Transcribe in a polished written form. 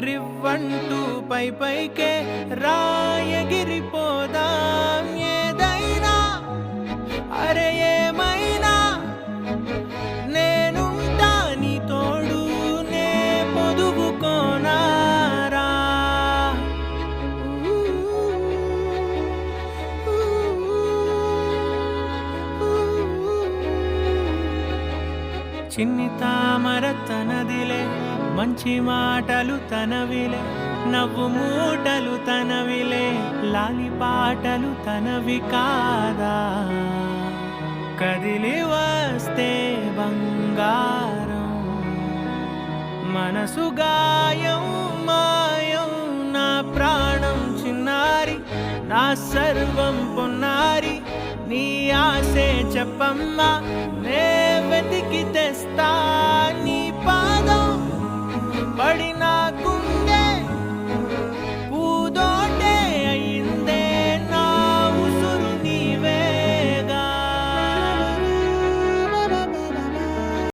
రివ్వంటూ పై పైకే రాయగిరిపోదాం ఏదైనా అరే ఏమైనా నేనుంటా నీ తోడు నే పొదుగుకోనారా చిన్ని తామర తనదిలే మంచి మాటలు తనవిలే నవ్వు మూటలు తనవిలే లాలి పాటలు తనవి కాదా కదిలి వస్తే బంగారం మనసు గాయం మాయం నా ప్రాణం చిన్నారి నా సర్వం పొన్నారి నీ ఆశే చెప్పమ్మా నే వెతికి తెస్తా నీ పాదం పడిన